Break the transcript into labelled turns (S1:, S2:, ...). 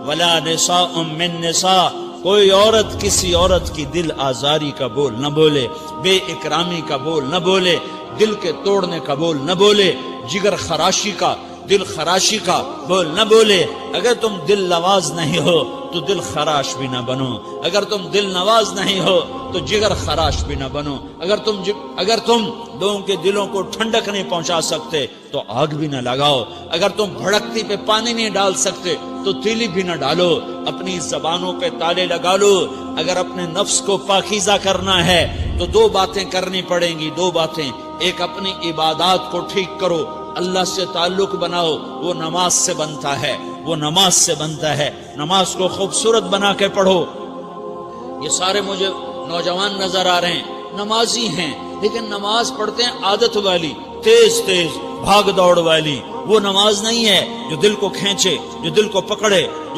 S1: ولا نساء من نساء، کوئی عورت کسی عورت کی دل آزاری کا بول نہ بولے، بے اکرامی کا بول نہ بولے، دل کے توڑنے کا بول نہ بولے، جگر خراشی کا، دل خراشی کا بول نہ بولے۔ اگر تم دل نواز نہیں ہو تو دل خراش بھی نہ بنو، اگر تم دل نواز نہیں ہو تو جگر خراش بھی نہ بنو، اگر تم لوگوں کے دلوں کو ٹھنڈک نہیں پہنچا سکتے تو آگ بھی نہ لگاؤ، اگر تم بھڑکتی پہ پانی نہیں ڈال سکتے تو تیلی بھی نہ ڈالو، اپنی زبانوں پہ تالے لگا لو۔ اگر اپنے نفس کو پاکیزہ کرنا ہے تو دو باتیں کرنی پڑیں گی، دو باتیں، ایک اپنی عبادات کو ٹھیک کرو، اللہ سے تعلق بناؤ، وہ نماز سے بنتا ہے، وہ نماز سے بنتا ہے، نماز کو خوبصورت بنا کے پڑھو۔ یہ سارے مجھے نوجوان نظر آ رہے ہیں، نمازی ہیں لیکن نماز پڑھتے ہیں عادت والی، تیز تیز بھاگ دوڑ والی، وہ نماز نہیں ہے جو دل کو کھینچے، جو دل کو پکڑے،